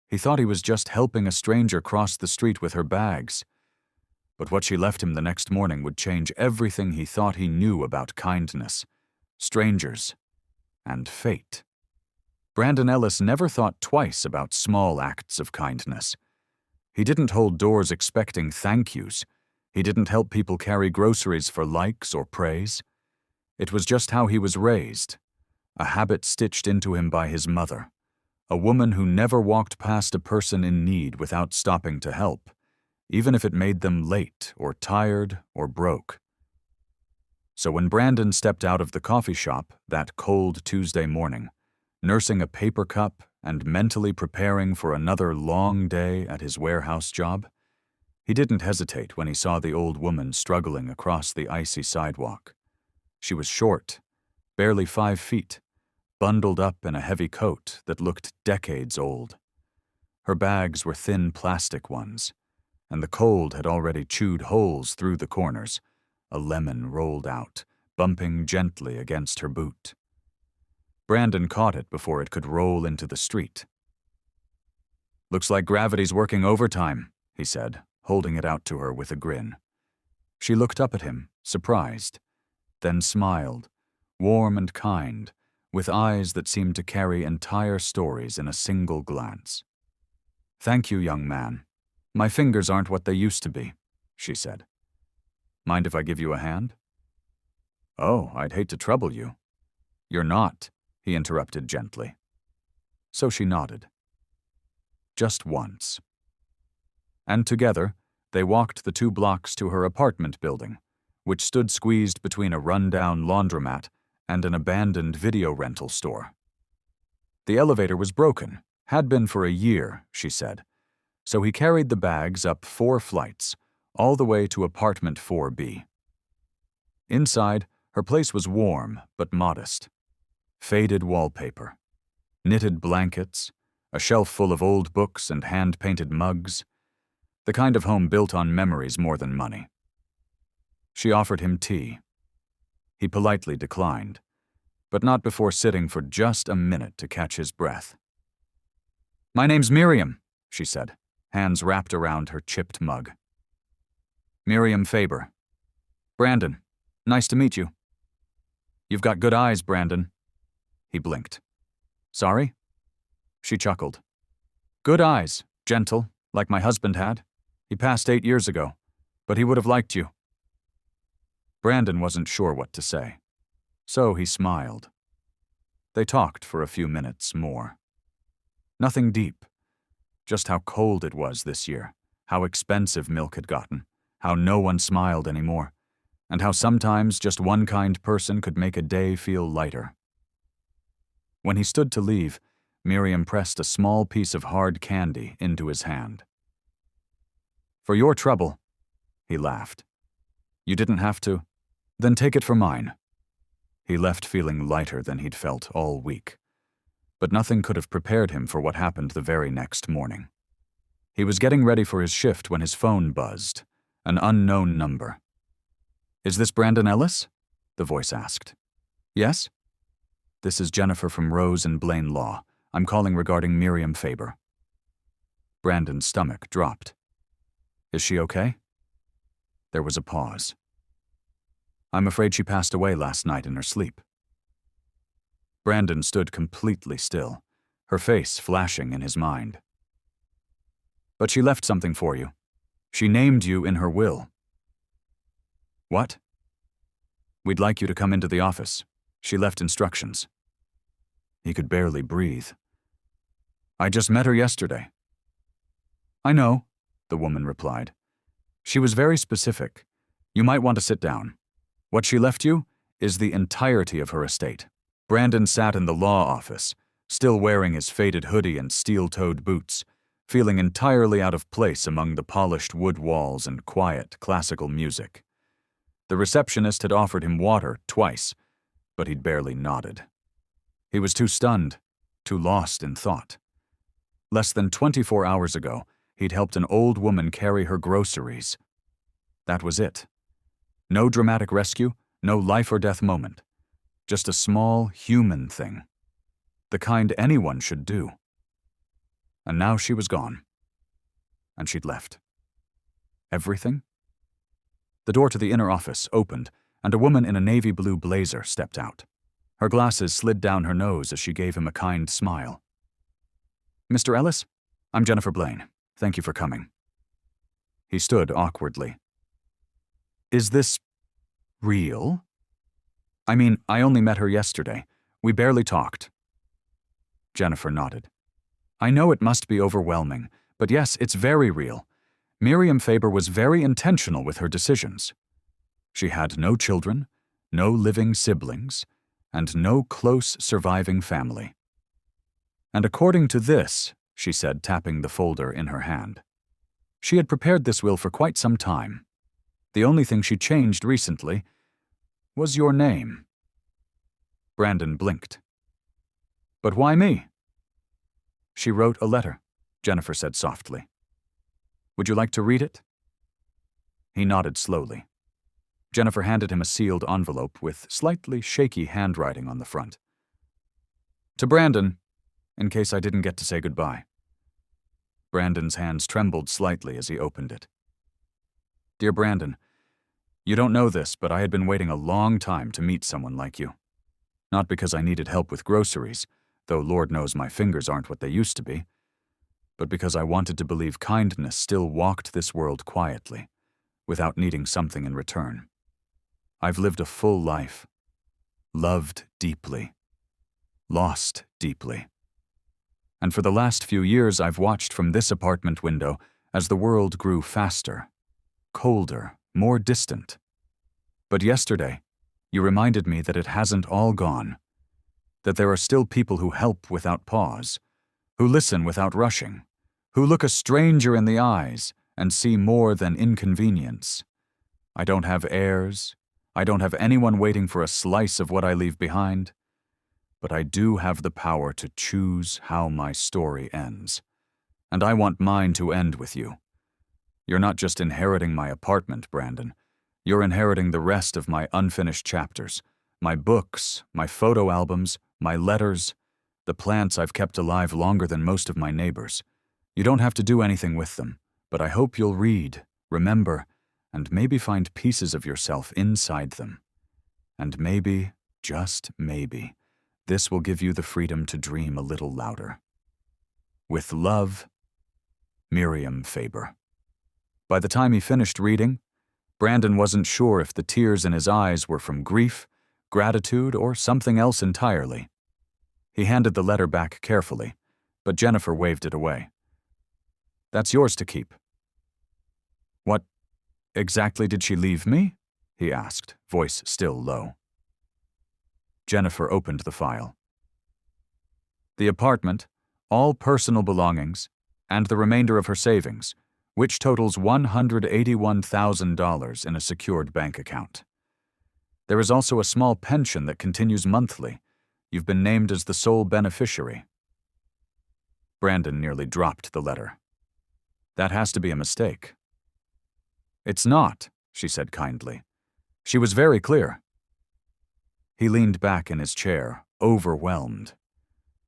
He thought he was just helping a stranger cross the street with her bags. But what she left him the next morning would change everything he thought he knew about kindness, strangers, and fate. Brandon Ellis never thought twice about small acts of kindness. He didn't hold doors expecting thank yous. He didn't help people carry groceries for likes or praise. It was just how he was raised, a habit stitched into him by his mother, a woman who never walked past a person in need without stopping to help, even if it made them late or tired or broke. So when Brandon stepped out of the coffee shop that cold Tuesday morning, nursing a paper cup and mentally preparing for another long day at his warehouse job, he didn't hesitate when he saw the old woman struggling across the icy sidewalk. She was short, barely 5 feet, bundled up in a heavy coat that looked decades old. Her bags were thin plastic ones, and the cold had already chewed holes through the corners. A lemon rolled out, bumping gently against her boot. Brandon caught it before it could roll into the street. "Looks like gravity's working overtime," he said, holding it out to her with a grin. She looked up at him, surprised, then smiled, warm and kind, with eyes that seemed to carry entire stories in a single glance. "Thank you, young man. My fingers aren't what they used to be," she said. "Mind if I give you a hand?" "Oh, I'd hate to trouble you." "You're not," he interrupted gently. So she nodded. Just once. And together, they walked the 2 blocks to her apartment building, which stood squeezed between a run-down laundromat and an abandoned video rental store. The elevator was broken, had been for a year, she said, so he carried the bags up 4 flights, all the way to apartment 4B. Inside, her place was warm but modest. Faded wallpaper, knitted blankets, a shelf full of old books and hand-painted mugs, the kind of home built on memories more than money. She offered him tea. He politely declined, but not before sitting for just a minute to catch his breath. "My name's Miriam," she said, hands wrapped around her chipped mug. "Miriam Faber. Brandon, nice to meet you." "You've got good eyes, Brandon." He blinked. "Sorry?" She chuckled. "Good eyes, gentle, like my husband had. He passed 8 years ago, but he would have liked you." Brandon wasn't sure what to say, so he smiled. They talked for a few minutes more. Nothing deep, just how cold it was this year, how expensive milk had gotten, how no one smiled anymore, and how sometimes just one kind person could make a day feel lighter. When he stood to leave, Miriam pressed a small piece of hard candy into his hand. "For your trouble," he laughed. "You didn't have to. Then take it for mine." He left feeling lighter than he'd felt all week. But nothing could have prepared him for what happened the very next morning. He was getting ready for his shift when his phone buzzed, an unknown number. "Is this Brandon Ellis?" the voice asked. "Yes?" "This is Jennifer from Rose and Blaine Law. I'm calling regarding Miriam Faber." Brandon's stomach dropped. "Is she okay?" There was a pause. "I'm afraid she passed away last night in her sleep." Brandon stood completely still, her face flashing in his mind. "But she left something for you. She named you in her will." "What?" "We'd like you to come into the office. She left instructions." He could barely breathe. "I just met her yesterday." "I know," the woman replied. "She was very specific. You might want to sit down. What she left you is the entirety of her estate." Brandon sat in the law office, still wearing his faded hoodie and steel-toed boots, feeling entirely out of place among the polished wood walls and quiet, classical music. The receptionist had offered him water twice, but he'd barely nodded. He was too stunned, too lost in thought. Less than 24 hours ago, he'd helped an old woman carry her groceries. That was it. No dramatic rescue, no life-or-death moment. Just a small, human thing. The kind anyone should do. And now she was gone. And she'd left. Everything? The door to the inner office opened, and a woman in a navy blue blazer stepped out. Her glasses slid down her nose as she gave him a kind smile. "Mr. Ellis? I'm Jennifer Blaine. Thank you for coming." He stood awkwardly. "Is this real?" "I mean, I only met her yesterday. We barely talked." Jennifer nodded. "I know it must be overwhelming, but yes, it's very real. Miriam Faber was very intentional with her decisions. She had no children, no living siblings, and no close surviving family. And according to this," she said, tapping the folder in her hand, "she had prepared this will for quite some time. The only thing she changed recently was your name." Brandon blinked. "But why me?" "She wrote a letter," Jennifer said softly. "Would you like to read it?" He nodded slowly. Jennifer handed him a sealed envelope with slightly shaky handwriting on the front. "To Brandon, in case I didn't get to say goodbye." Brandon's hands trembled slightly as he opened it. "Dear Brandon, you don't know this, but I had been waiting a long time to meet someone like you. Not because I needed help with groceries, though Lord knows my fingers aren't what they used to be, but because I wanted to believe kindness still walked this world quietly, without needing something in return. I've lived a full life, loved deeply, lost deeply. And for the last few years I've watched from this apartment window as the world grew faster, colder, more distant. But yesterday, you reminded me that it hasn't all gone, that there are still people who help without pause, who listen without rushing, who look a stranger in the eyes and see more than inconvenience. I don't have heirs. I don't have anyone waiting for a slice of what I leave behind. But I do have the power to choose how my story ends. And I want mine to end with you. You're not just inheriting my apartment, Brandon. You're inheriting the rest of my unfinished chapters, my books, my photo albums, my letters, the plants I've kept alive longer than most of my neighbors. You don't have to do anything with them, but I hope you'll read, remember, and maybe find pieces of yourself inside them. And maybe, just maybe, this will give you the freedom to dream a little louder. With love, Miriam Faber." By the time he finished reading, Brandon wasn't sure if the tears in his eyes were from grief, gratitude, or something else entirely. He handed the letter back carefully, but Jennifer waved it away. "That's yours to keep." "What exactly did she leave me?" he asked, voice still low. Jennifer opened the file. "The apartment, all personal belongings, and the remainder of her savings, which totals $181,000 in a secured bank account. There is also a small pension that continues monthly. You've been named as the sole beneficiary." Brandon nearly dropped the letter. "That has to be a mistake." "It's not," she said kindly. "She was very clear." He leaned back in his chair, overwhelmed.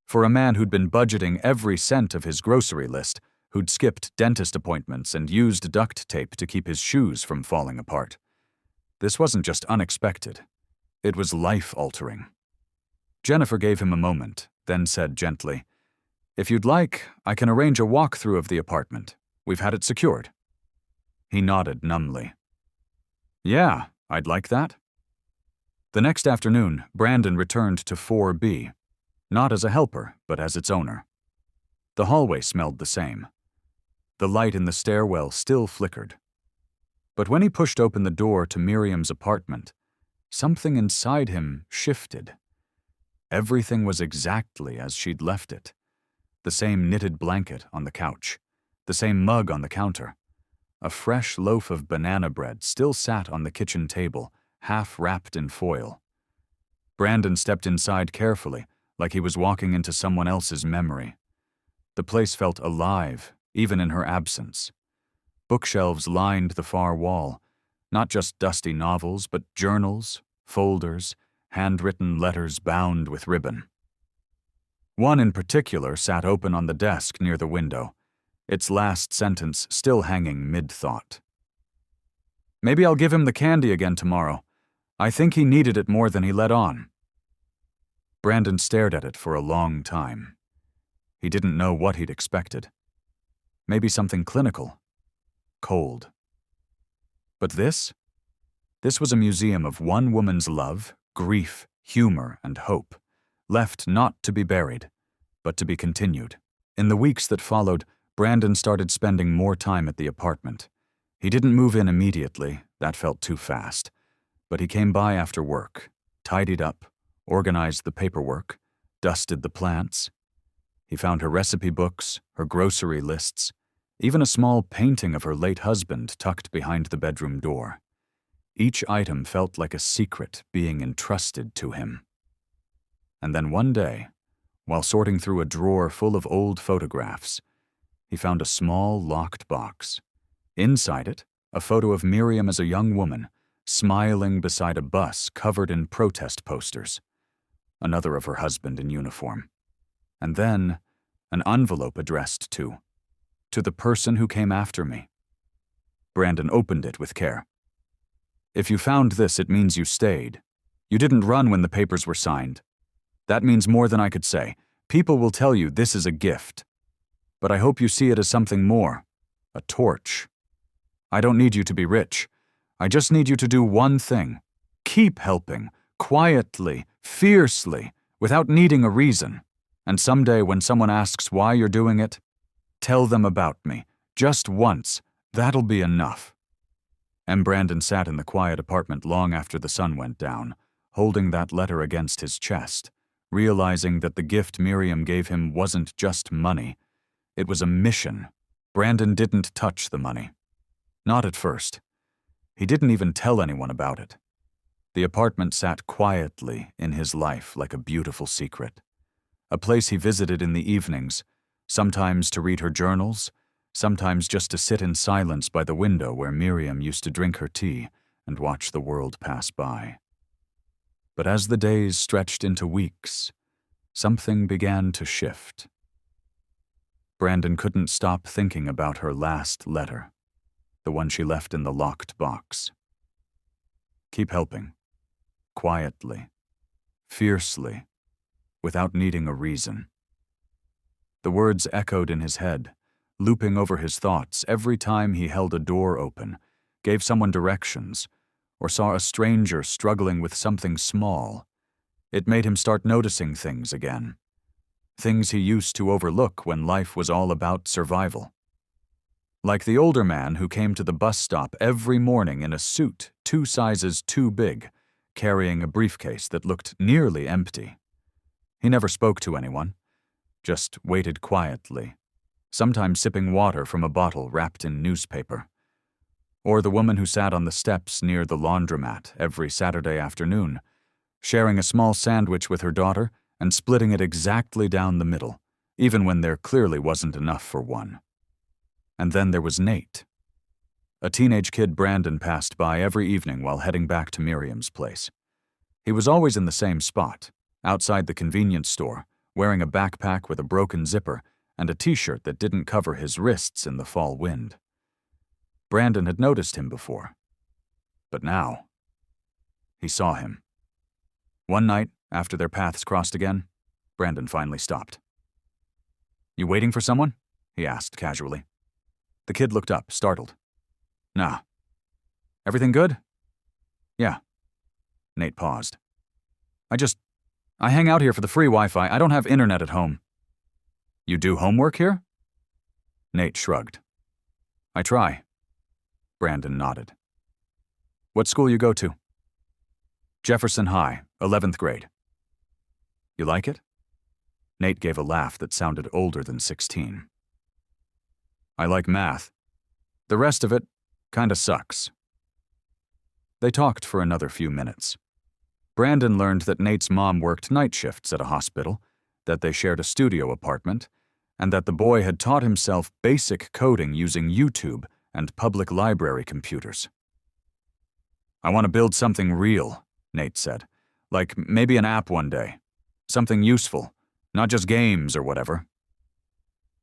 For a man who'd been budgeting every cent of his grocery list, who'd skipped dentist appointments and used duct tape to keep his shoes from falling apart, this wasn't just unexpected. It was life-altering. Jennifer gave him a moment, then said gently, "If you'd like, I can arrange a walkthrough of the apartment. We've had it secured." He nodded numbly. "Yeah, I'd like that." The next afternoon, Brandon returned to 4B, not as a helper, but as its owner. The hallway smelled the same. The light in the stairwell still flickered. But when he pushed open the door to Miriam's apartment, something inside him shifted. Everything was exactly as she'd left it. The same knitted blanket on the couch, the same mug on the counter. A fresh loaf of banana bread still sat on the kitchen table, half wrapped in foil. Brandon stepped inside carefully, like he was walking into someone else's memory. The place felt alive, even in her absence. Bookshelves lined the far wall, not just dusty novels, but journals, folders, handwritten letters bound with ribbon. One in particular sat open on the desk near the window, its last sentence still hanging mid-thought. "Maybe I'll give him the candy again tomorrow. I think he needed it more than he let on." Brandon stared at it for a long time. He didn't know what he'd expected. Maybe something clinical. Cold. But this? This was a museum of one woman's love, grief, humor, and hope, left not to be buried, but to be continued. In the weeks that followed, Brandon started spending more time at the apartment. He didn't move in immediately, that felt too fast, but he came by after work, tidied up, organized the paperwork, dusted the plants. He found her recipe books, her grocery lists, even a small painting of her late husband tucked behind the bedroom door. Each item felt like a secret being entrusted to him. And then one day, while sorting through a drawer full of old photographs, he found a small locked box. Inside it, a photo of Miriam as a young woman, smiling beside a bus covered in protest posters. Another of her husband in uniform. And then, an envelope addressed to the person who came after me. Brandon opened it with care. "If you found this, it means you stayed. You didn't run when the papers were signed. That means more than I could say. People will tell you this is a gift. But I hope you see it as something more. A torch. I don't need you to be rich. I just need you to do one thing. Keep helping, quietly, fiercely, without needing a reason. And someday when someone asks why you're doing it, tell them about me. Just once. That'll be enough." And Brandon sat in the quiet apartment long after the sun went down, holding that letter against his chest, realizing that the gift Miriam gave him wasn't just money. It was a mission. Brandon didn't touch the money. Not at first. He didn't even tell anyone about it. The apartment sat quietly in his life like a beautiful secret. A place he visited in the evenings, sometimes to read her journals, sometimes just to sit in silence by the window where Miriam used to drink her tea and watch the world pass by. But as the days stretched into weeks, something began to shift. Brandon couldn't stop thinking about her last letter, the one she left in the locked box. Keep helping. Quietly. Fiercely. Without needing a reason. The words echoed in his head, looping over his thoughts every time he held a door open, gave someone directions, or saw a stranger struggling with something small. It made him start noticing things again. Things he used to overlook when life was all about survival. Like the older man who came to the bus stop every morning in a suit 2 sizes too big, carrying a briefcase that looked nearly empty. He never spoke to anyone, just waited quietly, sometimes sipping water from a bottle wrapped in newspaper. Or the woman who sat on the steps near the laundromat every Saturday afternoon, sharing a small sandwich with her daughter and splitting it exactly down the middle, even when there clearly wasn't enough for one. And then there was Nate, a teenage kid Brandon passed by every evening while heading back to Miriam's place. He was always in the same spot, outside the convenience store, wearing a backpack with a broken zipper and a t-shirt that didn't cover his wrists in the fall wind. Brandon had noticed him before. But now, he saw him. One night, after their paths crossed again, Brandon finally stopped. "You waiting for someone?" he asked casually. The kid looked up, startled. "Nah. Everything good?" "Yeah." Nate paused. I hang out here for the free Wi-Fi. I don't have internet at home." "You do homework here?" Nate shrugged. "I try." Brandon nodded. "What school you go to?" "Jefferson High, 11th grade." "You like it?" Nate gave a laugh that sounded older than 16. "I like math. The rest of it kinda sucks." They talked for another few minutes. Brandon learned that Nate's mom worked night shifts at a hospital, that they shared a studio apartment, and that the boy had taught himself basic coding using YouTube and public library computers. "I want to build something real," Nate said. "Like maybe an app one day. Something useful. Not just games or whatever.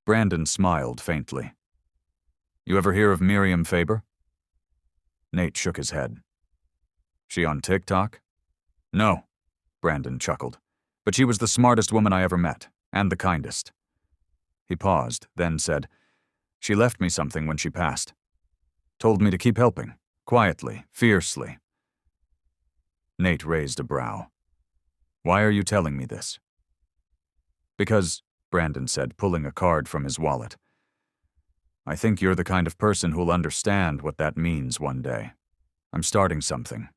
Brandon smiled faintly. You ever hear of Miriam Faber? Nate shook his head. She on TikTok? No, Brandon chuckled. But she was the smartest woman I ever met, and the kindest. He paused, then said, She left me something when she passed. Told me to keep helping, quietly, fiercely. Nate raised a brow. Why are you telling me this? Because, Brandon said, pulling a card from his wallet, I think you're the kind of person who'll understand what that means one day. I'm starting something.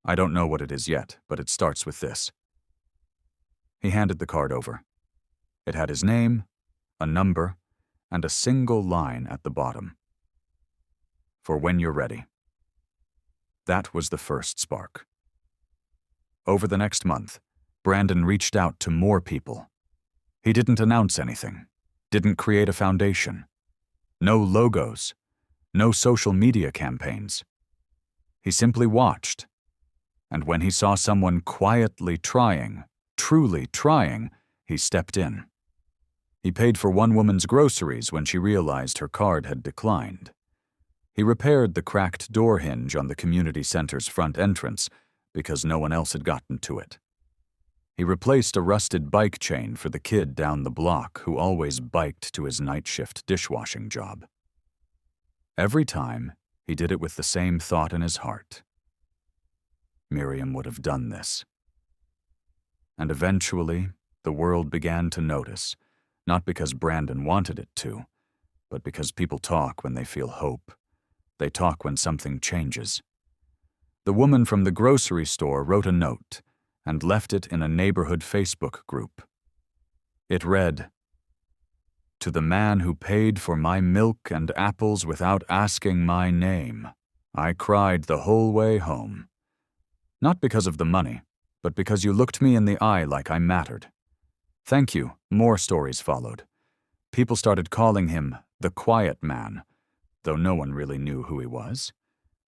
I don't know what it is yet, but it starts with this. He handed the card over. It had his name, a number, and a single line at the bottom. For when you're ready. That was the first spark. Over the next month, Brandon reached out to more people. He didn't announce anything, didn't create a foundation. No logos, no social media campaigns. He simply watched, and when he saw someone quietly trying, truly trying, he stepped in. He paid for one woman's groceries when she realized her card had declined. He repaired the cracked door hinge on the community center's front entrance because no one else had gotten to it. He replaced a rusted bike chain for the kid down the block who always biked to his night shift dishwashing job. Every time, he did it with the same thought in his heart. Miriam would have done this. And eventually, the world began to notice, not because Brandon wanted it to, but because people talk when they feel hope. They talk when something changes. The woman from the grocery store wrote a note and left it in a neighborhood Facebook group. It read, To the man who paid for my milk and apples without asking my name, I cried the whole way home. Not because of the money, but because you looked me in the eye like I mattered. Thank you. More stories followed. People started calling him the quiet man, though no one really knew who he was.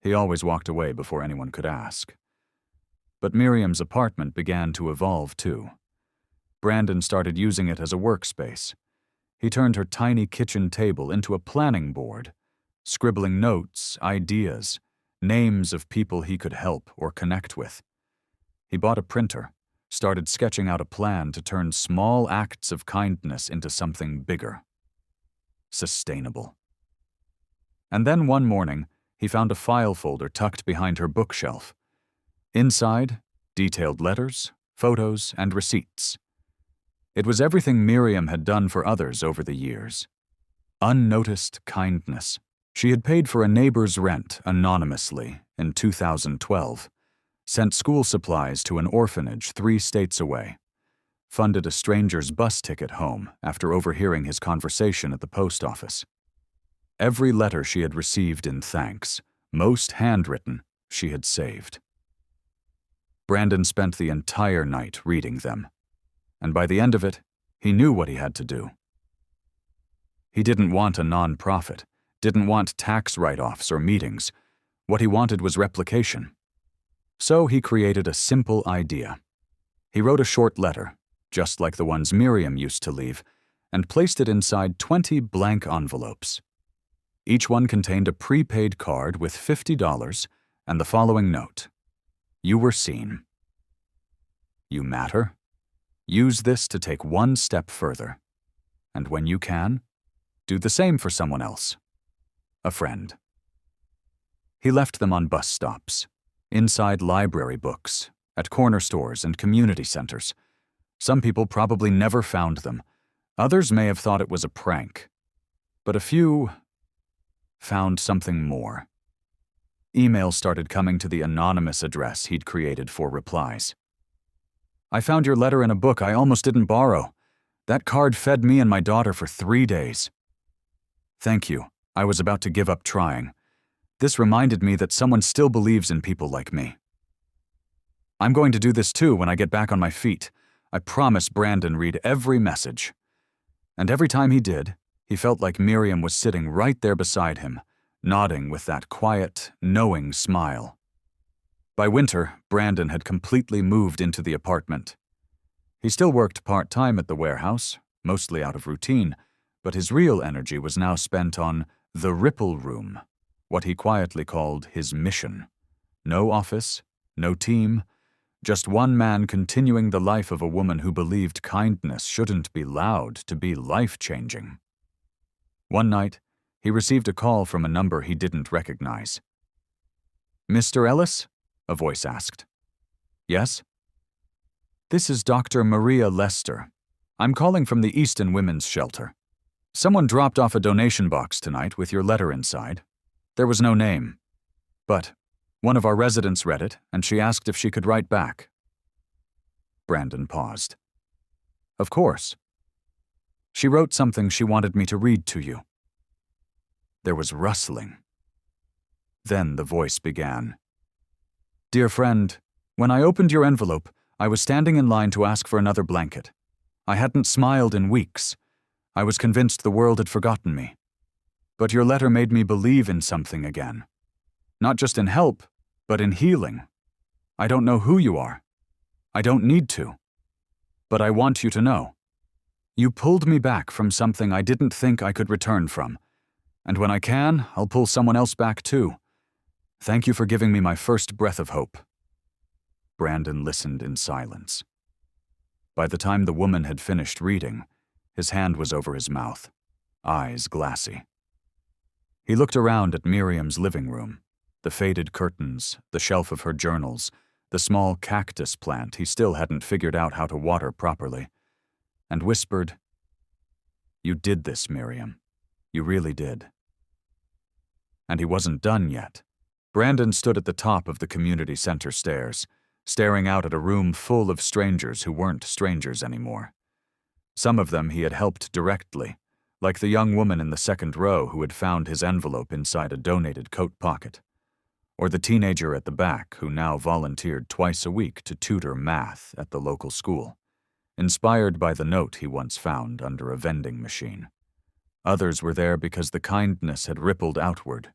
He always walked away before anyone could ask. But Miriam's apartment began to evolve too. Brandon started using it as a workspace. He turned her tiny kitchen table into a planning board, scribbling notes, ideas, names of people he could help or connect with. He bought a printer, started sketching out a plan to turn small acts of kindness into something bigger. Sustainable. And then one morning, he found a file folder tucked behind her bookshelf. Inside, detailed letters, photos, and receipts. It was everything Miriam had done for others over the years. Unnoticed kindness. She had paid for a neighbor's rent anonymously in 2012, sent school supplies to an orphanage 3 states away, funded a stranger's bus ticket home after overhearing his conversation at the post office. Every letter she had received in thanks, most handwritten, she had saved. Brandon spent the entire night reading them, and by the end of it, he knew what he had to do. He didn't want a non-profit, didn't want tax write-offs or meetings. What he wanted was replication. So he created a simple idea. He wrote a short letter, just like the ones Miriam used to leave, and placed it inside 20 blank envelopes. Each one contained a prepaid card with $50 and the following note. You were seen. You matter. Use this to take one step further. And when you can, do the same for someone else. A friend. He left them on bus stops, inside library books, at corner stores and community centers. Some people probably never found them. Others may have thought it was a prank. But a few found something more. Emails started coming to the anonymous address he'd created for replies. I found your letter in a book I almost didn't borrow. That card fed me and my daughter for 3 days. Thank you. I was about to give up trying. This reminded me that someone still believes in people like me. I'm going to do this too when I get back on my feet. I promise Brandon read every message. And every time he did, he felt like Miriam was sitting right there beside him, nodding with that quiet, knowing smile. By winter, Brandon had completely moved into the apartment. He still worked part-time at the warehouse, mostly out of routine, but his real energy was now spent on the Ripple Room, what he quietly called his mission. No office, no team, just one man continuing the life of a woman who believed kindness shouldn't be loud to be life-changing. One night, he received a call from a number he didn't recognize. "Mr. Ellis?" a voice asked. "Yes?" "This is Dr. Maria Lester. I'm calling from the Easton Women's Shelter. Someone dropped off a donation box tonight with your letter inside. There was no name. But one of our residents read it, and she asked if she could write back." Brandon paused. "Of course. She wrote something she wanted me to read to you." There was rustling. Then the voice began. "Dear friend, when I opened your envelope, I was standing in line to ask for another blanket. I hadn't smiled in weeks. I was convinced the world had forgotten me. But your letter made me believe in something again. Not just in help, but in healing. I don't know who you are. I don't need to. But I want you to know. You pulled me back from something I didn't think I could return from. And when I can, I'll pull someone else back too. Thank you for giving me my first breath of hope." Brandon listened in silence. By the time the woman had finished reading, his hand was over his mouth, eyes glassy. He looked around at Miriam's living room, the faded curtains, the shelf of her journals, the small cactus plant he still hadn't figured out how to water properly, and whispered, "You did this, Miriam. You really did." And he wasn't done yet. Brandon stood at the top of the community center stairs, staring out at a room full of strangers who weren't strangers anymore. Some of them he had helped directly, like the young woman in the second row who had found his envelope inside a donated coat pocket, or the teenager at the back who now volunteered twice a week to tutor math at the local school, inspired by the note he once found under a vending machine. Others were there because the kindness had rippled outward.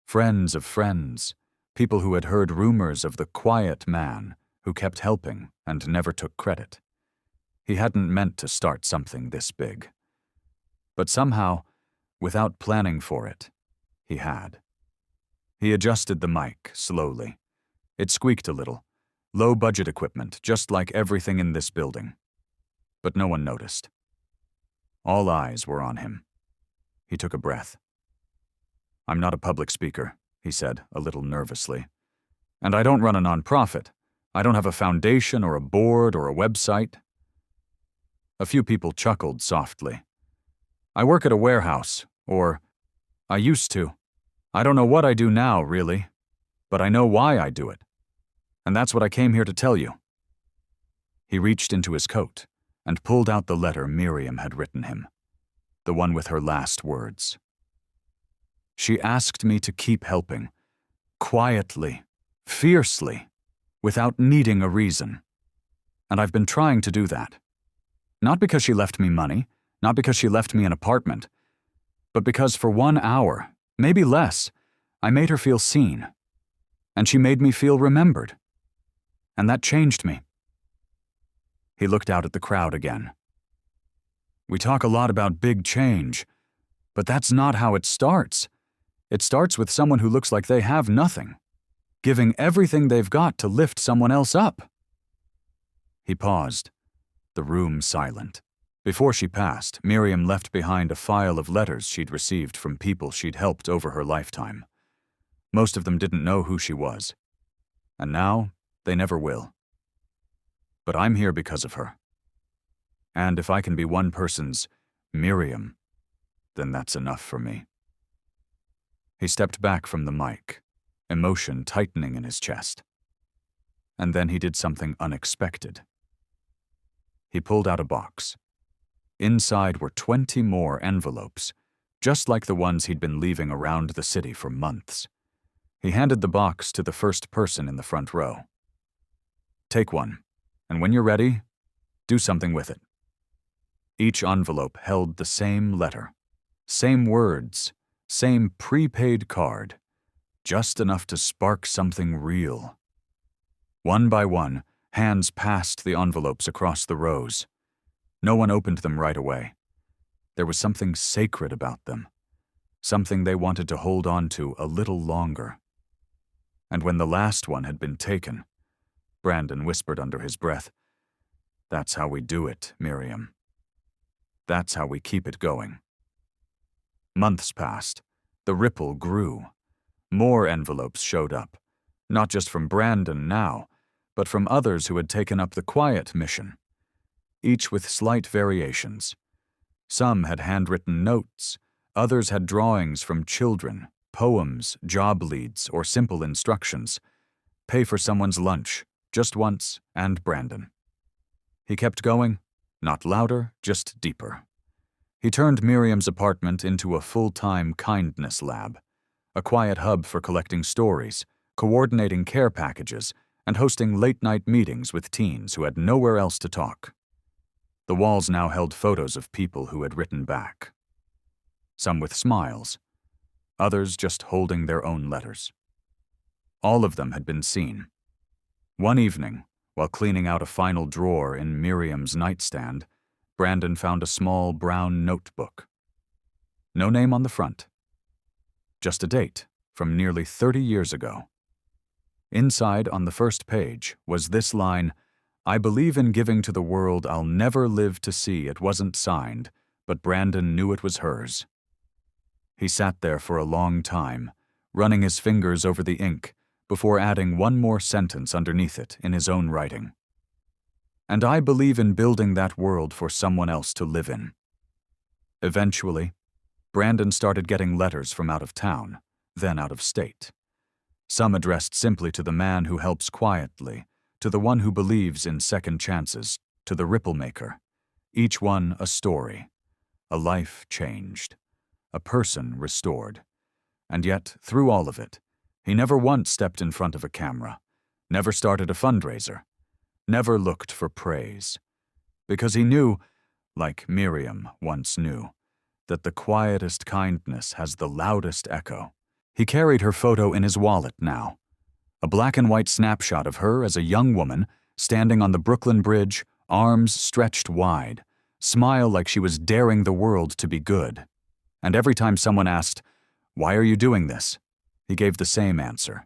Friends of friends, people who had heard rumors of the quiet man who kept helping and never took credit. He hadn't meant to start something this big. But somehow, without planning for it, he had. He adjusted the mic slowly. It squeaked a little. Low-budget equipment, just like everything in this building. But no one noticed. All eyes were on him. He took a breath. "I'm not a public speaker," he said, a little nervously. "And I don't run a nonprofit. I don't have a foundation or a board or a website." A few people chuckled softly. "I work at a warehouse, or I used to. I don't know what I do now, really, but I know why I do it. And that's what I came here to tell you." He reached into his coat and pulled out the letter Miriam had written him, the one with her last words. "She asked me to keep helping, quietly, fiercely, without needing a reason. And I've been trying to do that. Not because she left me money, not because she left me an apartment, but because for 1 hour, maybe less, I made her feel seen. And she made me feel remembered. And that changed me." He looked out at the crowd again. "We talk a lot about big change, but that's not how it starts. It starts with someone who looks like they have nothing, giving everything they've got to lift someone else up." He paused, the room silent. Before she passed, Miriam left behind a file of letters she'd received from people she'd helped over her lifetime. Most of them didn't know who she was. And now, they never will. But I'm here because of her. And if I can be one person's Miriam, then that's enough for me. He stepped back from the mic, emotion tightening in his chest. And then he did something unexpected. He pulled out a box. Inside were 20 more envelopes, just like the ones he'd been leaving around the city for months. He handed the box to the first person in the front row. "Take one, and when you're ready, do something with it." Each envelope held the same letter, same words, same prepaid card, just enough to spark something real. One by one, Hands passed the envelopes across the rows. No one opened them right away. There was something sacred about them, something they wanted to hold on to a little longer. And when the last one had been taken, Brandon whispered under his breath, "That's how we do it, Miriam. That's how we keep it going." Months passed. The ripple grew. More envelopes showed up, not just from Brandon now, but from others who had taken up the quiet mission, each with slight variations. Some had handwritten notes, others had drawings from children, poems, job leads, or simple instructions. Pay for someone's lunch, just once, and Brandon. He kept going, not louder, just deeper. He turned Miriam's apartment into a full-time kindness lab, a quiet hub for collecting stories, coordinating care packages, and hosting late-night meetings with teens who had nowhere else to talk. The walls now held photos of people who had written back. Some with smiles, others just holding their own letters. All of them had been seen. One evening, while cleaning out a final drawer in Miriam's nightstand, Brandon found a small brown notebook. No name on the front. Just a date from nearly 30 years ago. Inside, on the first page, was this line, "I believe in giving to the world I'll never live to see." It wasn't signed, but Brandon knew it was hers. He sat there for a long time, running his fingers over the ink, before adding one more sentence underneath it in his own writing. "And I believe in building that world for someone else to live in." Eventually, Brandon started getting letters from out of town, then out of state. Some addressed simply to the man who helps quietly, to the one who believes in second chances, to the ripple maker. Each one a story, a life changed, a person restored. And yet, through all of it, he never once stepped in front of a camera, never started a fundraiser, never looked for praise. Because he knew, like Miriam once knew, that the quietest kindness has the loudest echo. He carried her photo in his wallet now, a black and white snapshot of her as a young woman, standing on the Brooklyn Bridge, arms stretched wide, smile like she was daring the world to be good. And every time someone asked, "Why are you doing this?" he gave the same answer.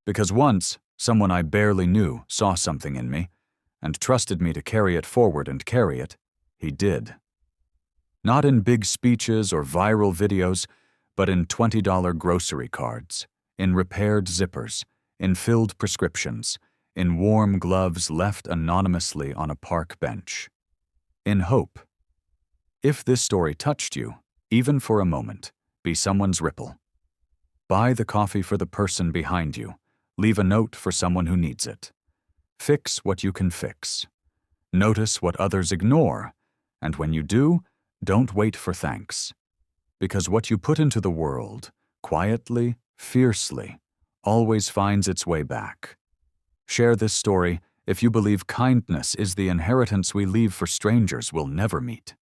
"Because once, someone I barely knew saw something in me, and trusted me to carry it forward and carry it. He did." Not in big speeches or viral videos, but in $20 grocery cards, in repaired zippers, in filled prescriptions, in warm gloves left anonymously on a park bench. In hope. If this story touched you, even for a moment, be someone's ripple. Buy the coffee for the person behind you. Leave a note for someone who needs it. Fix what you can fix. Notice what others ignore, and when you do, don't wait for thanks. Because what you put into the world, quietly, fiercely, always finds its way back. Share this story if you believe kindness is the inheritance we leave for strangers we'll never meet.